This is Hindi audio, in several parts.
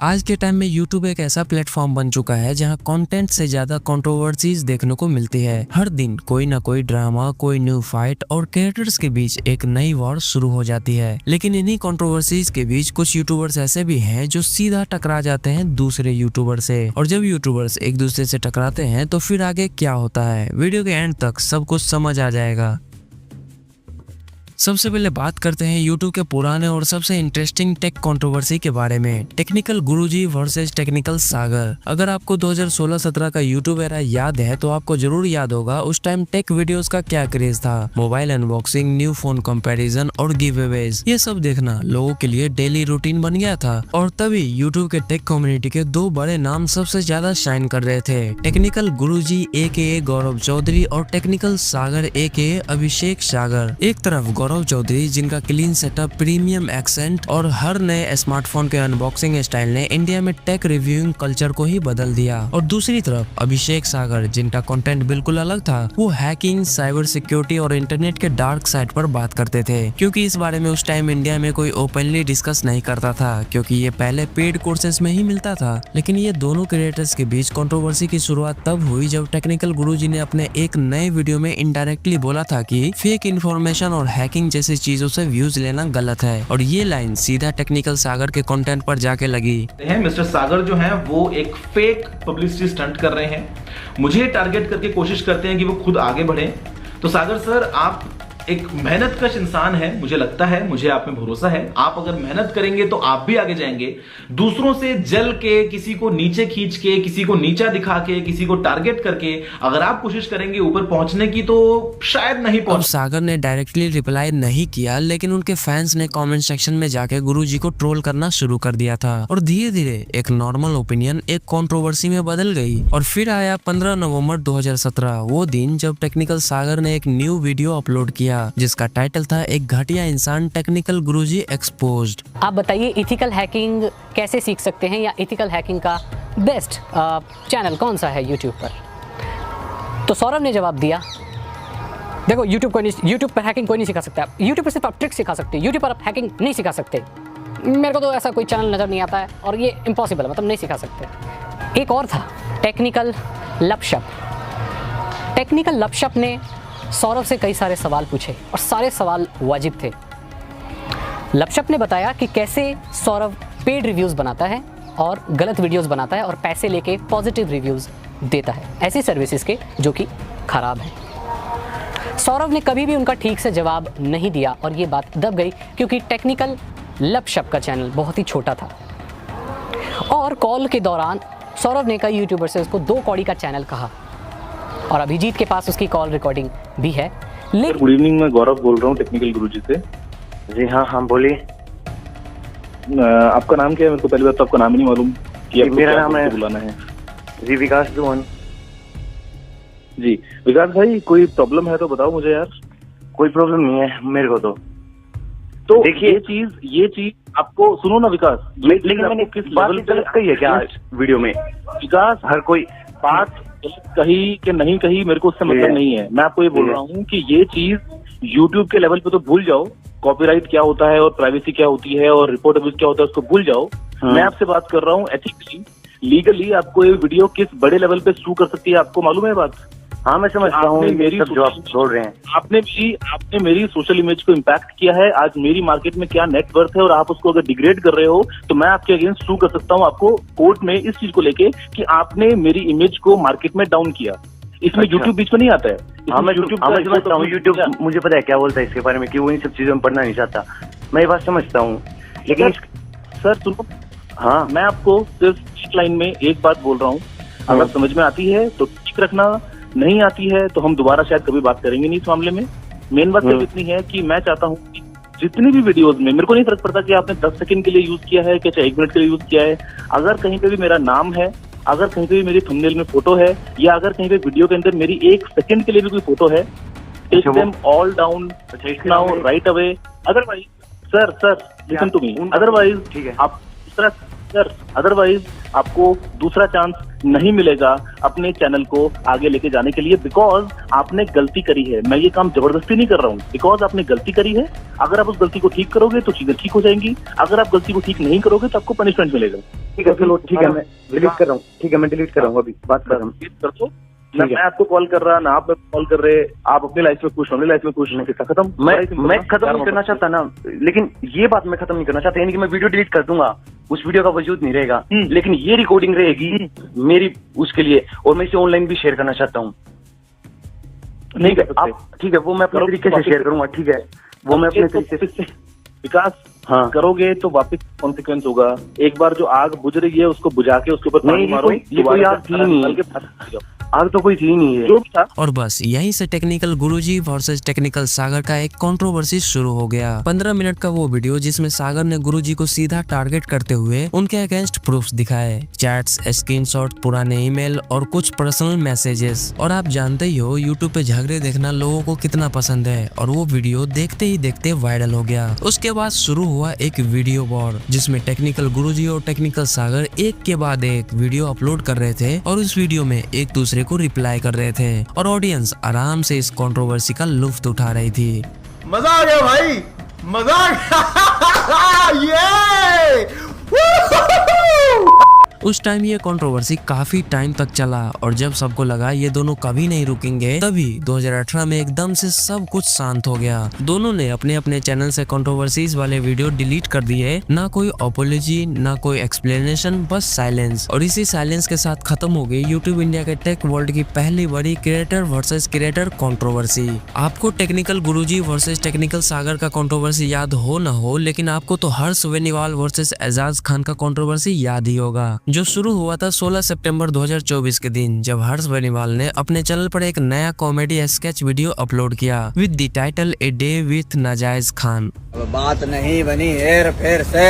आज के टाइम में यूट्यूब एक ऐसा प्लेटफॉर्म बन चुका है जहां कंटेंट से ज्यादा कंट्रोवर्सीज देखने को मिलती है। हर दिन कोई ना कोई ड्रामा, कोई न्यू फाइट और क्रिएटर्स के बीच एक नई वॉर शुरू हो जाती है। लेकिन इन्हीं कंट्रोवर्सीज के बीच कुछ यूट्यूबर्स ऐसे भी हैं जो सीधा टकरा जाते हैं दूसरे यूट्यूबर से। और जब यूट्यूबर्स एक दूसरे से टकराते हैं तो फिर आगे क्या होता है, वीडियो के एंड तक सब कुछ समझ आ जाएगा। सबसे पहले बात करते हैं यूट्यूब के पुराने और सबसे इंटरेस्टिंग टेक कंट्रोवर्सी के बारे में, टेक्निकल गुरुजी वर्सेस टेक्निकल सागर। अगर आपको 2016-17 का यूट्यूब एरा याद है तो आपको जरूर याद होगा उस टाइम टेक वीडियोस का क्या क्रेज था। Mobile unboxing, new phone comparison और गिव अवेज, ये सब देखना लोगों के लिए डेली रूटीन बन गया था। और तभी यूट्यूब के टेक कम्युनिटी के दो बड़े नाम सबसे ज्यादा शाइन कर रहे थे, टेक्निकल गुरुजी AKA गौरव चौधरी और टेक्निकल सागर AKA अभिषेक सागर। एक तरफ गौरव चौधरी जिनका क्लीन सेटअप, प्रीमियम एक्सेंट और हर नए स्मार्टफोन के अनबॉक्सिंग स्टाइल ने इंडिया में टेक रिव्यूइंग कल्चर को ही बदल दिया, और दूसरी तरफ अभिषेक सागर जिनका कंटेंट बिल्कुल अलग था। वो हैकिंग, साइबर सिक्योरिटी और इंटरनेट के डार्क साइड पर बात करते थे, क्योंकि इस बारे में उस टाइम इंडिया में कोई ओपनली डिस्कस नहीं करता था, क्योंकि ये पहले पेड कोर्सेज में ही मिलता था। लेकिन ये दोनों क्रिएटर्स के बीच कंट्रोवर्सी की शुरुआत तब हुई जब टेक्निकल गुरुजी ने अपने एक नए वीडियो में इनडायरेक्टली बोला था कि फेक इन्फॉर्मेशन और हैकिंग जैसी चीजों से व्यूज लेना गलत है, और ये लाइन सीधा टेक्निकल सागर के कंटेंट पर जाके लगी। मिस्टर सागर जो हैं वो एक फेक पब्लिसिटी स्टंट कर रहे हैं, मुझे टारगेट करके कोशिश करते हैं कि वो खुद आगे बढ़े। तो सागर सर, आप एक मेहनतकश इंसान है, मुझे लगता है, मुझे आप में भरोसा है। आप अगर मेहनत करेंगे तो आप भी आगे जाएंगे। दूसरों से जल के, किसी को नीचे खींच के, किसी को नीचा दिखा के, किसी को टारगेट करके अगर आप कोशिश करेंगे ऊपर पहुंचने की तो शायद नहीं पहुंच। सागर ने डायरेक्टली रिप्लाई नहीं किया, लेकिन उनके फैंस ने कमेंट सेक्शन में जाके गुरुजी को ट्रोल करना शुरू कर दिया था, और धीरे धीरे एक नॉर्मल ओपिनियन एक कंट्रोवर्सी में बदल गई। और फिर आया 15 नवंबर 2017, वो दिन जब टेक्निकल सागर ने एक न्यू वीडियो अपलोड किया जिसका टाइटल था एक घटिया इंसान टेक्निकल गुरुजी एक्सपोज्ड। आप बताइए इथिकल हैकिंग कैसे सीख सकते हैं, या इथिकल हैकिंग का बेस्ट चैनल कौन सा है यूट्यूब पर? तो सौरभ ने जवाब दिया, देखो यूट्यूब पर हैकिंग कोई नहीं सिखा सकता। यूट्यूब पर सिर्फ आप ट्रिक सिखा सकते हैं, यूट्यूब पर आप हैकिंग नहीं सिखा सकते। मेरे को तो ऐसा कोई चैनल नज़र नहीं आता है, और ये इम्पॉसिबल है, मतलब नहीं सिखा सकते। एक और था टेक्निकल लपशप। टेक्निकल लपशप ने सौरभ से कई सारे सवाल पूछे, और सारे सवाल वाजिब थे। लपशप ने बताया कि कैसे सौरभ पेड रिव्यूज़ बनाता है और गलत वीडियोस बनाता है, और पैसे लेके पॉजिटिव रिव्यूज़ देता है ऐसी सर्विसेज के जो कि ख़राब हैं। सौरभ ने कभी भी उनका ठीक से जवाब नहीं दिया, और ये बात दब गई क्योंकि टेक्निकल लपशप का चैनल बहुत ही छोटा था। और कॉल के दौरान सौरभ ने कई यूट्यूबर से उसको 2 कौड़ी का चैनल कहा, और अभिजीत के पास उसकी कॉल रिकॉर्डिंग भी है। गुड इवनिंग, मैं गौरव बोल रहा हूँ टेक्निकल गुरुजी से। जी हाँ बोलिए। आपका नाम क्या है? मेरे को पहली बात तो आपका नाम ही नहीं मालूम कि आपको मेरा नाम है बुलाना है। जी विकास दुवन। जी विकास भाई, कोई प्रॉब्लम है तो बताओ मुझे यार। कोई प्रॉब्लम नहीं है मेरे को तो देखिए ये चीज आपको, सुनो ना विकास, लेकिन मैंने किस बात गलत कही है क्या वीडियो में? विकास, हर कोई बात कही कि नहीं कही मेरे को उससे मतलब नहीं है। मैं आपको ये बोल रहा हूँ कि ये चीज YouTube के लेवल पे तो भूल जाओ, कॉपीराइट क्या होता है और प्राइवेसी क्या होती है और रिपोर्ट अब्यूज क्या होता है उसको भूल जाओ। मैं आपसे बात कर रहा हूँ एथिकली, लीगली आपको ये वीडियो किस बड़े लेवल पे सू कर सकती है, आपको मालूम है बात? हाँ मैं समझता हूँ मेरी सब जो आप छोड़ रहे हैं। आपने मेरी सोशल इमेज को इम्पैक्ट किया है। आज मेरी मार्केट में क्या नेटवर्थ है, और आप उसको अगर डिग्रेड कर रहे हो तो मैं आपके अगेंस्ट सू कर सकता हूँ आपको कोर्ट में इस चीज को लेके कि आपने मेरी इमेज को मार्केट में डाउन किया। इसमें यूट्यूब बीच में नहीं आता है। हाँ मैं समझता हूँ, यूट्यूब मुझे पता है क्या बोलता है इसके बारे में कि वो इन सब चीजों में पढ़ना नहीं चाहता, मैं ये बात समझता हूँ। लेकिन सर सुनो, हाँ मैं आपको सिर्फ एक लाइन में एक बात बोल रहा हूँ, अगर समझ में आती है तो ठीक रखना, नहीं आती है तो हम दोबारा शायद कभी बात करेंगे नहीं इस मामले में। मेन बात सिर्फ इतनी है कि मैं चाहता हूँ कि जितनी भी वीडियोस में, मेरे को नहीं फर्क पड़ता कि आपने 10 सेकंड के लिए यूज किया है कि चाहे 1 मिनट के लिए यूज किया है, अगर कहीं पे भी मेरा नाम है, अगर कहीं पे भी मेरी थंबनेल में फोटो है, या अगर कहीं पे वीडियो के अंदर मेरी 1 सेकंड के लिए भी कोई फोटो है, take them all down now right away. Otherwise sir listen to me, otherwise आप दूसरा, सर अदरवाइज आपको दूसरा चांस नहीं मिलेगा अपने चैनल को आगे लेके जाने के लिए, बिकॉज आपने गलती करी है। मैं ये काम जबरदस्ती नहीं कर रहा हूँ, बिकॉज आपने गलती करी है। अगर आप उस गलती को ठीक करोगे तो चीजें ठीक हो जाएंगी, अगर आप गलती को ठीक नहीं करोगे तो आपको पनिशमेंट मिलेगा। ठीक है, चलो ठीक है, मैं डिलीट कर रहा हूँ। ठीक है, मैं डिलीट कर रहा हूँ, अभी बात कर रहा हूँ। कर दो ना, मैं आपको कॉल कर रहा ना आप मेरे को कॉल कर रहे, आप अपनी लाइफ में खुश हो, अपनी लाइफ में खुश नहीं, खत्म। मैं खत्म नहीं करना चाहता ना, लेकिन ये बात मैं खत्म नहीं करना चाहता, यानी कि मैं वीडियो डिलीट कर दूंगा, उस वीडियो का वजूद नहीं रहेगा, लेकिन ये रिकॉर्डिंग रहेगी मेरी उसके लिए, और मैं इसे ऑनलाइन भी शेयर करना चाहता हूँ। नहीं कर सकते। ठीक है, वो मैं अपने तरीके से शेयर करूंगा। ठीक है, वो मैं अपने तरीके से। विकास, हाँ करोगे तो वापस कॉन्सिक्वेंस होगा। एक बार जो आग बुझ रही है उसको बुझा के उसके ऊपर पानी मारो। ये कोई आग थी नहीं, आग तो कोई थी नहीं है जो भी था। और बस यहीं से टेक्निकल गुरुजी वर्सेस टेक्निकल सागर का एक कंट्रोवर्सी शुरू हो गया। 15 मिनट का वो वीडियो जिसमें सागर ने गुरुजी को सीधा टारगेट करते हुए उनके अगेंस्ट प्रूफ्स दिखाए, चैट्स, स्क्रीनशॉट, पुराने ईमेल और कुछ पर्सनल मैसेजेस। और आप जानते ही हो यूट्यूब पे झगड़े देखना लोगों को कितना पसंद है, और वो वीडियो देखते ही देखते वायरल हो गया। उसके बाद शुरू हुआ एक वीडियो वॉर जिसमें टेक्निकल गुरुजी और टेक्निकल सागर एक के बाद एक वीडियो अपलोड कर रहे थे और उस वीडियो में एक दूसरे को रिप्लाई कर रहे थे, और ऑडियंस आराम से इस कंट्रोवर्सी का लुत्फ उठा रही थी। मजा आ गया भाई, मजा आ गया। उस टाइम ये कंट्रोवर्सी काफी टाइम तक चला, और जब सबको लगा ये दोनों कभी नहीं रुकेंगे, तभी 2018 में एकदम से सब कुछ शांत हो गया। दोनों ने अपने अपने चैनल से कंट्रोवर्सीज वाले वीडियो डिलीट कर दिए, ना कोई अपोलॉजी, ना कोई एक्सप्लेनेशन, बस साइलेंस। और इसी साइलेंस के साथ खत्म हो गई यूट्यूब इंडिया के टेक वर्ल्ड की पहली बड़ी क्रिएटर वर्सेस क्रिएटर कंट्रोवर्सी। आपको टेक्निकल गुरुजी वर्सेस टेक्निकल सागर का कंट्रोवर्सी याद हो ना हो, लेकिन आपको तो हर्ष बेनीवाल वर्सेस एजाज खान का कंट्रोवर्सी याद ही होगा, जो शुरू हुआ था 16 सितंबर 2024 के दिन, जब हर्ष बेनीवाल ने अपने चैनल पर एक नया कॉमेडी स्केच वीडियो अपलोड किया with the title a day with नाजायज खान। अब बात नहीं बनी हेर फेर से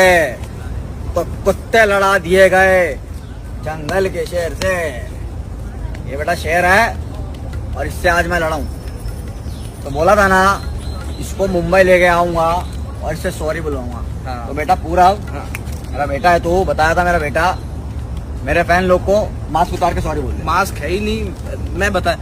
तो कुत्ते लड़ा दिए गए जंगल के शेर से। ये बेटा शेर है और इससे आज मैं लड़ा हूँ, तो बोला था ना इसको मुंबई लेके आऊंगा और इससे सॉरी बुलवाऊंगा। तो बेटा पूरा मेरा बेटा है, तो बताया था मेरा बेटा मेरे फैन लोग को मास्क उतार के सॉरी बोल दे। मास्क है ही नहीं, मैं बता।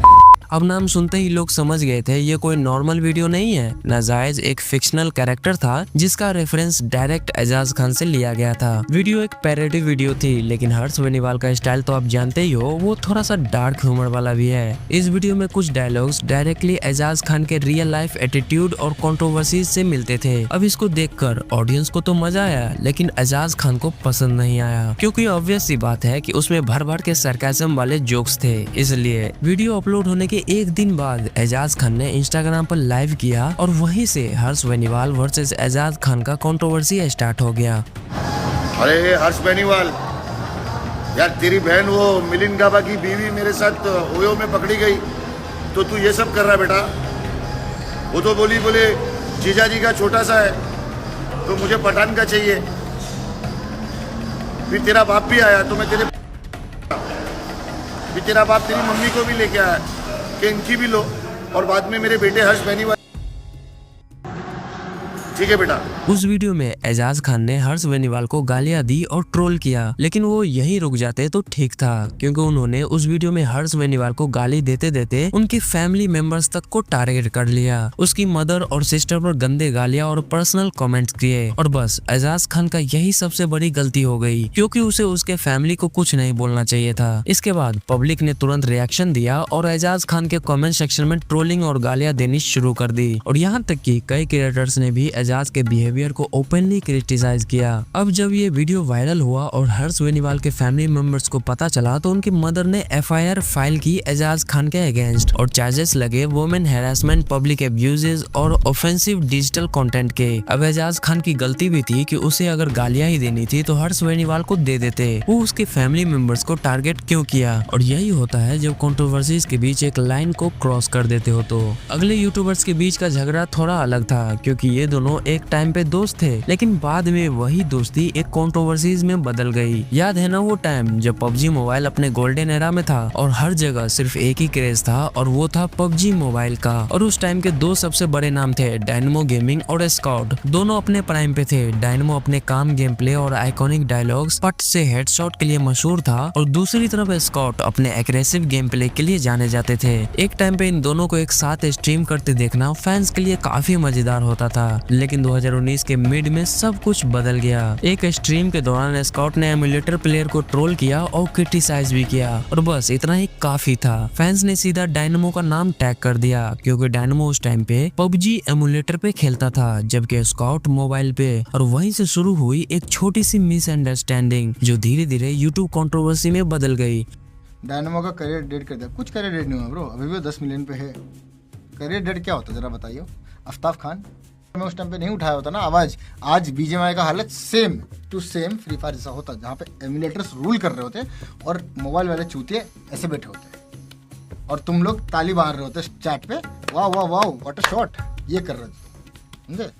अब नाम सुनते ही लोग समझ गए थे ये कोई नॉर्मल वीडियो नहीं है। नाजायज एक फिक्शनल कैरेक्टर था जिसका रेफरेंस डायरेक्ट एजाज खान से लिया गया था। वीडियो एक पैरोडी वीडियो थी, लेकिन हर्ष बेनीवाल का स्टाइल तो आप जानते ही हो, वो थोड़ा सा डार्क ह्यूमर वाला भी है। इस वीडियो में कुछ डायलॉग्स डायरेक्टली एजाज खान के रियल लाइफ एटीट्यूड और कंट्रोवर्सीज से मिलते थे। अब इसको देखकर ऑडियंस को तो मजा आया, लेकिन एजाज खान को पसंद नहीं आया, क्योंकि ऑब्वियस सी बात है कि उसमें भर भर के सरकाज़म वाले जोक्स थे। इसलिए वीडियो अपलोड होने के एक दिन बाद एजाज खान ने इंस्टाग्राम पर लाइव किया, और वहीं से हर्ष बेनीवाल वर्सेस एजाज खान का कंट्रोवर्सी स्टार्ट हो गया। अरे हर्ष बेनीवाल यार, तेरी बहन वो मिलिंद गाबा की बीवी मेरे साथ ओयो में पकड़ी गई, तो तू ये सब कर रहा है बेटा। वो तो बोले जीजा जी का छोटा सा है, तो मुझे पठान का चाहिए। फिर तेरा बाप भी आया, तो मैं तेरा बाप तेरी मम्मी को भी लेके आया कि इनकी भी लो, और बाद में मेरे बेटे हर्ष बेनीवाल। ठीक है बेटा। उस वीडियो में एजाज खान ने हर्ष बेनीवाल को गालियां दी और ट्रोल किया, लेकिन वो यहीं रुक जाते तो ठीक था, क्योंकि उन्होंने उस वीडियो में हर्ष बेनीवाल को गाली देते देते उनकी फैमिली मेंबर्स तक को टारगेट कर लिया। उसकी मदर और सिस्टर पर गंदे गालियां और पर्सनल कमेंट्स किए, और बस एजाज खान का यही सबसे बड़ी गलती हो गई, क्योंकि उसे उसके फैमिली को कुछ नहीं बोलना चाहिए था। इसके बाद पब्लिक ने तुरंत रिएक्शन दिया और एजाज खान के कमेंट सेक्शन में ट्रोलिंग और गालियां देनी शुरू कर दी, और यहाँ तक कि कई क्रिएटर्स ने भी एजाज के बिहेवियर को ओपनली क्रिटिसाइज किया। अब जब ये वीडियो वायरल हुआ और हर्ष बेनीवाल के फैमिली मेंबर्स को पता चला, तो उनकी मदर ने एफआईआर फाइल की एजाज खान के अगेंस्ट, और चार्जेस लगे वुमेन हैरेसमेंट, पब्लिक अब्यूजेस और ऑफेंसिव डिजिटल कंटेंट के। अब एजाज खान की गलती भी थी कि उसे अगर गालियां ही देनी थी तो हर्ष बेनीवाल को दे देते, वो उसके फैमिली मेंबर्स को टारगेट क्यों किया। और यही होता है जब कंट्रोवर्सीज के बीच एक लाइन को क्रॉस कर देते हो। तो अगले यूट्यूबर्स के बीच का झगड़ा थोड़ा अलग था, क्योंकि ये दोनों दोनों एक टाइम पे दोस्त थे, लेकिन बाद में वही दोस्ती एक कंट्रोवर्सीज में बदल गई। याद है ना वो टाइम जब पबजी मोबाइल अपने गोल्डन एरा में था और हर जगह सिर्फ एक ही क्रेज था और वो था पबजी मोबाइल का। और उस टाइम के दो सबसे बड़े नाम थे डायनेमो गेमिंग और स्कॉट। दोनों अपने प्राइम पे थे। डायनेमो अपने काम गेम प्ले और आइकॉनिक डायलॉग्स पट से हेडशॉट के लिए मशहूर था और दूसरी तरफ स्कॉट अपने एग्रेसिव गेम प्ले के लिए जाने जाते थे। एक टाइम पे इन दोनों को एक साथ स्ट्रीम करते देखना फैंस के लिए काफी मजेदार होता था, लेकिन 2019 के मिड में सब कुछ बदल गया। एक स्ट्रीम के दौरान स्कॉट ने एमुलेटर प्लेयर को ट्रोल किया और क्रिटिसाइज भी किया और बस इतना ही काफी था। फैंस ने सीधा डायनेमो का नाम टैग कर दिया क्योंकि डायनेमो उस टाइम पे पबजी एमुलेटर पे खेलता था जबकि स्कॉट मोबाइल पे। और वहीं से शुरू हुई एक छोटी सी मिसअंडरस्टैंडिंग जो धीरे धीरे यूट्यूब कंट्रोवर्सी में बदल गई। डायनेमो का करियर डेड कर दिया। कुछ करियर डेड नहीं हुआ ब्रो, अभी भी 10 मिलियन पे है। करियर डेड क्या होता है जरा बताइए। आफ्ताब खान मैं उस टाइम पे नहीं उठाया होता ना आवाज, आज बीजीएमआई का हालत same to same Free Fire जैसा होता, जहाँ पे एमुलेटर्स रूल कर रहे होते और मोबाइल वाले चूतिए ऐसे बैठे होते और तुम लोग ताली मार रहे होते चैट पे, वाह वाह वाह व्हाट अ शॉट, ये कर रहे थे। समझे?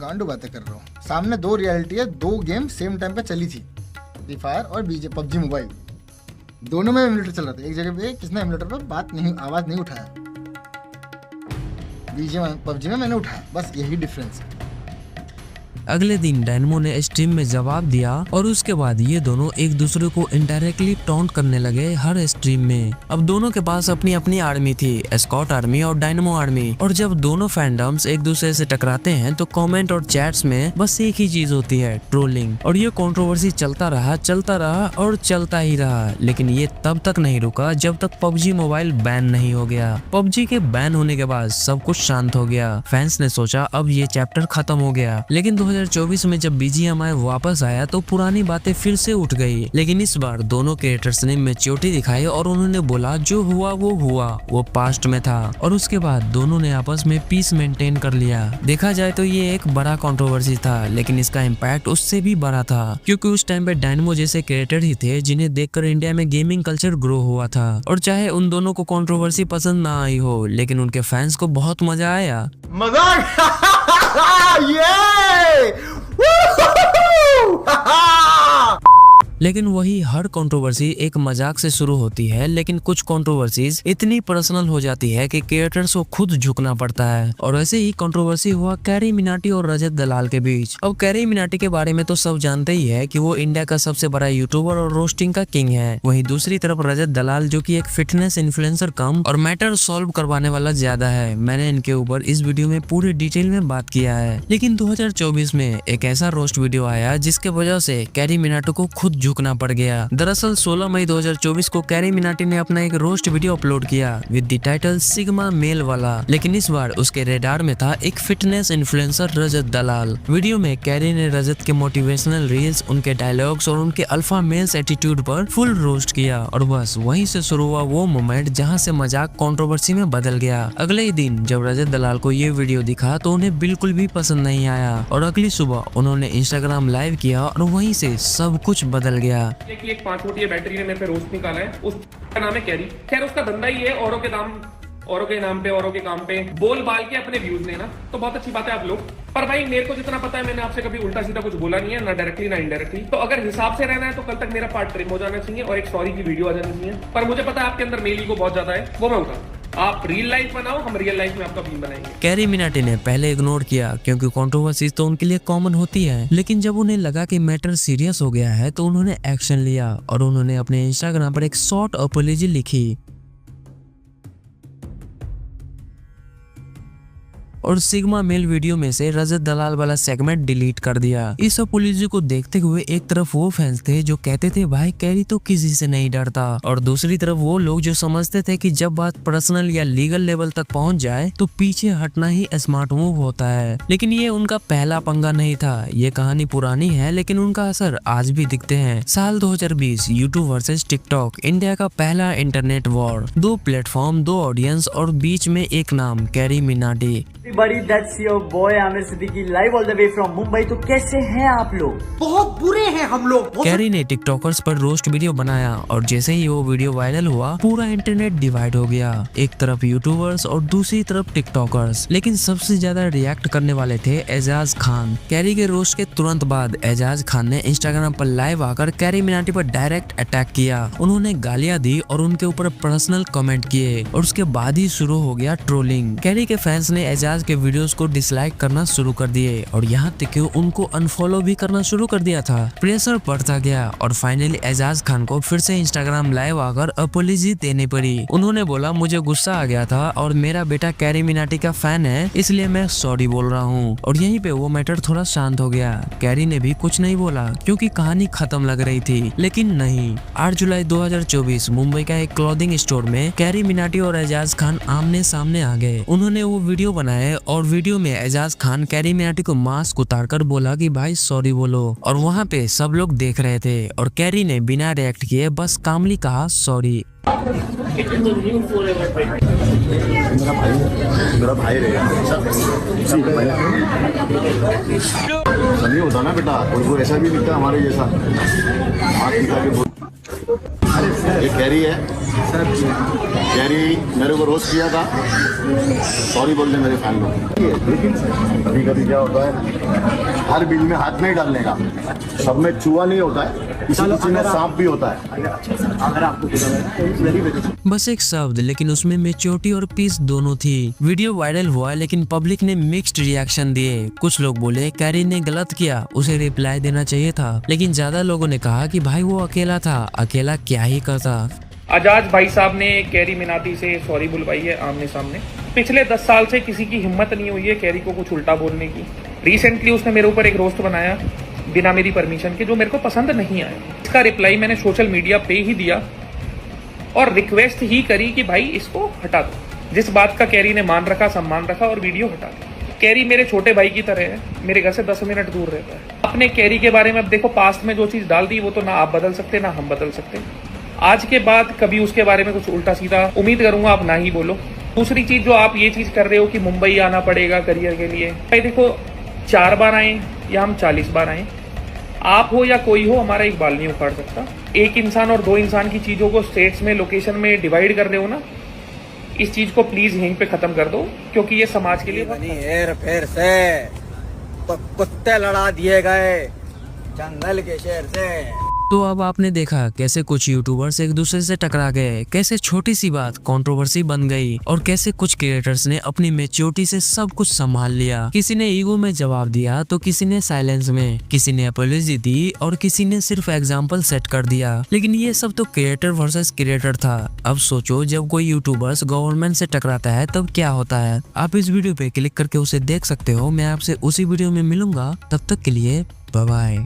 गांडू बातें कर रहा हूँ। सामने दो रियलिटी है, दो गेम सेम टाइम पे चली थी, फ्री फायर और पबजी मोबाइल। दोनों में एमुलेटर चल रहा था। एक जगह पे किसने एमुलेटर पे आवाज नहीं उठाया, पबजी में मैंने उठाया, बस यही डिफरेंस है। अगले दिन डायनेमो ने स्ट्रीम में जवाब दिया और उसके बाद ये दोनों एक दूसरे को इनडायरेक्टली टॉन्ट करने लगे हर स्ट्रीम में। अब दोनों के पास अपनी अपनी आर्मी थी, स्कॉट आर्मी और डायनेमो आर्मी। और जब दोनों फैंडम्स एक दूसरे से टकराते हैं तो कमेंट और चैट्स में बस एक ही चीज होती है, ट्रोलिंग। और ये कंट्रोवर्सी चलता रहा और चलता ही रहा। लेकिन ये तब तक नहीं रुका जब तक पबजी मोबाइल बैन नहीं हो गया। पबजी के बैन होने के बाद सब कुछ शांत हो गया। फैंस ने सोचा अब ये चैप्टर खत्म हो गया। लेकिन 2024 में जब बीजीएमआई वापस आया तो पुरानी बातें फिर से उठ गई। लेकिन इस बार दोनों क्रिएटर्स ने मैच्योरिटी दिखाई और उन्होंने बोला जो हुआ वो पास्ट में था। और उसके बाद दोनों ने आपस में पीस मेंटेन कर लिया। देखा जाए तो ये एक बड़ा कंट्रोवर्सी था, लेकिन इसका इम्पैक्ट उससे भी बड़ा था क्योंकि उस टाइम पे डायनेमो जैसे क्रिएटर ही थे जिन्हें देखकर इंडिया में गेमिंग कल्चर ग्रो हुआ था। और चाहे उन दोनों को कंट्रोवर्सी पसंद ना आई हो, लेकिन उनके फैंस को बहुत मजा आया। लेकिन वही हर कंट्रोवर्सी एक मजाक से शुरू होती है, लेकिन कुछ कंट्रोवर्सीज इतनी पर्सनल हो जाती है कि क्रिएटर्स को खुद झुकना पड़ता है। और ऐसे ही कंट्रोवर्सी हुआ कैरी मिनाटी और रजत दलाल के बीच। अब कैरी मिनाटी के बारे में तो सब जानते ही है कि वो इंडिया का सबसे बड़ा यूट्यूबर और रोस्टिंग का किंग है। वहीं दूसरी तरफ रजत दलाल जो कि एक फिटनेस इन्फ्लुएंसर कम और मैटर सॉल्व करवाने वाला ज्यादा है। मैंने इनके ऊपर इस वीडियो में पूरी डिटेल में बात किया है। लेकिन 2024 में एक ऐसा रोस्ट वीडियो आया जिसके वजह से कैरी मिनाटी को खुद झुकना पड़ गया। दरअसल 16 मई 2024 को कैरी मिनाटी ने अपना एक रोस्ट वीडियो अपलोड किया with the title sigma male वाला। लेकिन इस बार उसके रेडार में था एक फिटनेस इन्फ्लुएंसर रजत दलाल। वीडियो में कैरी ने रजत के मोटिवेशनल रील्स, उनके डायलॉग्स और उनके अल्फा मेल्स एटीट्यूड पर फुल रोस्ट किया। और बस वहीं से शुरू हुआ वो मोमेंट जहां से मजाक कंट्रोवर्सी में बदल गया। अगले ही दिन जब रजत दलाल को ये वीडियो दिखा तो उन्हें बिल्कुल भी पसंद नहीं आया और अगली सुबह उन्होंने इंस्टाग्राम लाइव किया और वहीं से सब कुछ बदल गया। एक 5 फुट ये बैटरी ने मेरे पे रोस्ट निकाला है, उसका नाम है कैरी। खैर उसका धंधा ही है औरों के नाम पे औरों के काम पे बोल बाल के अपने व्यूज लेना, तो बहुत अच्छी बात है आप लोग। पर भाई मेरे को जितना पता है मैंने आपसे कभी उल्टा सीधा कुछ बोला नहीं है, ना डायरेक्टली ना इनडायरेक्टली। तो अगर हिसाब से रहना है तो कल तक मेरा पार्ट ट्रिम हो जाना चाहिए और एक सॉरी की वीडियो आ जानी चाहिए। पर मुझे पता है आपके अंदर मेल ईगो बहुत ज्यादा है, वो मैं उठा। आप रियल लाइफ बनाओ, हम रियल लाइफ में आपका बीम बनाएंगे। कैरी मिनाटी ने पहले इग्नोर किया क्योंकि कंट्रोवर्सीज तो उनके लिए कॉमन होती है, लेकिन जब उन्हें लगा कि मैटर सीरियस हो गया है तो उन्होंने एक्शन लिया और उन्होंने अपने इंस्टाग्राम पर एक शॉर्ट अपॉलॉजी लिखी और सिग्मा मेल वीडियो में से रजत दलाल वाला सेगमेंट डिलीट कर दिया। इस अपॉलॉजी को देखते हुए एक तरफ वो फैंस थे जो कहते थे भाई कैरी तो किसी से नहीं डरता, और दूसरी तरफ वो लोग जो समझते थे कि जब बात पर्सनल या लीगल लेवल तक पहुंच जाए तो पीछे हटना ही स्मार्ट मूव होता है। लेकिन ये उनका पहला पंगा नहीं था। ये कहानी पुरानी है लेकिन उनका असर आज भी दिखते हैं। साल 2020 यूट्यूब वर्सेस टिकटॉक, इंडिया का पहला इंटरनेट वॉर। 2 प्लेटफॉर्म, 2 ऑडियंस और बीच में एक नाम, carry Minati. everybody, that's your boy Amir Siddiqui live all the way from Mumbai. तो कैसे हैं आप लोग? बहुत बुरे हैं हम लोग। कैरी ने टिकटॉकर्स पर रोस्ट वीडियो बनाया और जैसे ही वो वीडियो वायरल हुआ पूरा इंटरनेट डिवाइड हो गया। एक तरफ यूट्यूबर्स और दूसरी तरफ टिकटॉकर्स, लेकिन सबसे ज्यादा रिएक्ट करने वाले थे एजाज खान। कैरी के रोस्ट के तुरंत बाद एजाज खान ने इंस्टाग्राम पर लाइव आकर कैरी मिनाटी पर डायरेक्ट अटैक किया। उन्होंने गालियां दी और उनके ऊपर पर्सनल कमेंट किए और उसके बाद ही शुरू हो गया ट्रोलिंग। कैरी के फैंस ने एजाज के वीडियोस को डिसलाइक करना शुरू कर दिए और यहाँ तक कि उनको अनफॉलो भी करना शुरू कर दिया था। प्रेशर बढ़ता गया और फाइनली एजाज खान को फिर से इंस्टाग्राम लाइव आकर अपॉलॉजी देनी पड़ी। उन्होंने बोला मुझे गुस्सा आ गया था और मेरा बेटा कैरी मिनाटी का फैन है इसलिए मैं सॉरी बोल रहा हूँ। और यहीं पे वो मैटर थोड़ा शांत हो गया। कैरी ने भी कुछ नहीं बोला क्योंकि कहानी खत्म लग रही थी, लेकिन नहीं। 8 जुलाई 2024 मुंबई का एक क्लॉथिंग स्टोर में कैरी मिनाटी और एजाज खान आमने सामने आ गए। उन्होंने वो वीडियो बनाए और वीडियो में एजाज खान कैरी मिनाटी को मास्क उतारकर बोला कि भाई सॉरी बोलो और वहाँ पे सब लोग देख रहे थे और कैरी ने बिना रिएक्ट किए बस कामली कहा सॉरी। मेरा भाई रहेगा सभी होता ना बेटा, कोई ऐसा भी दिखता हमारे जैसा हाथ दिखा के। ये कैरी है, कैरी मेरे को रोस्ट किया था, सॉरी बोल दे मेरे फैन लोग। लेकिन कभी कभी क्या होता है हर बिल में हाथ नहीं डालने का, सब में चूहा नहीं होता है, किसी में सांप भी होता है। अगर आपको बस एक शब्द लेकिन उसमें मेच्योरिटी और पीस दोनों थी। वीडियो वायरल हुआ लेकिन पब्लिक ने मिक्स्ड रिएक्शन दिए। कुछ लोग बोले कैरी ने गलत किया, उसे रिप्लाई देना चाहिए था, लेकिन ज्यादा लोगों ने कहा कि भाई वो अकेला था, अकेला क्या ही करता। आजाद भाई साहब ने कैरी मिनाटी से सॉरी बुलवाई है आमने सामने। पिछले 10 साल से किसी की हिम्मत नहीं हुई है कैरी को कुछ उल्टा बोलने की। रिसेंटली उसने मेरे ऊपर एक रोस्ट बनाया बिना मेरी परमिशन के, जो मेरे को पसंद नहीं आया। इसका रिप्लाई मैंने सोशल मीडिया पे ही दिया और रिक्वेस्ट ही करी कि भाई इसको हटा दो। जिस बात का कैरी ने मान रखा, सम्मान रखा और वीडियो हटा दी। कैरी मेरे छोटे भाई की तरह है, मेरे घर से 10 मिनट दूर रहता है। अपने कैरी के बारे में अब देखो, पास्ट में जो चीज डाल दी वो तो ना आप बदल सकते ना हम बदल सकते। आज के बाद कभी उसके बारे में कुछ उल्टा सीधा उम्मीद करूंगा आप ना ही बोलो। दूसरी चीज जो आप ये चीज कर रहे हो कि मुंबई आना पड़ेगा करियर के लिए, भाई देखो 4 बार आए या हम 40 बार आए, आप हो या कोई हो हमारा एक बाल नहीं उखाड़ सकता। एक इंसान और 2 इंसान की चीजों को स्टेट्स में, लोकेशन में डिवाइड कर रहे हो ना, इस चीज को प्लीज यहीं पे खत्म कर दो क्योंकि ये समाज के लिए बनी हेर फेर से कुत्ते लड़ा दिए गए जंगल के शेर से। तो अब आपने देखा कैसे कुछ यूट्यूबर्स एक दूसरे से टकरा गए, कैसे छोटी सी बात कंट्रोवर्सी बन गई और कैसे कुछ क्रिएटर्स ने अपनी मैच्योरिटी से सब कुछ संभाल लिया। किसी ने ईगो में जवाब दिया तो किसी ने साइलेंस में, किसी ने अपॉलॉजी दी और किसी ने सिर्फ एग्जांपल सेट कर दिया। लेकिन ये सब तो क्रिएटर वर्सेस क्रिएटर था। अब सोचो जब कोई यूट्यूबर्स गवर्नमेंट से टकराता है तब क्या होता है। आप इस वीडियो पे क्लिक करके उसे देख सकते हो। मैं आपसे उसी वीडियो में मिलूंगा, तब तक के लिए बाय बाय।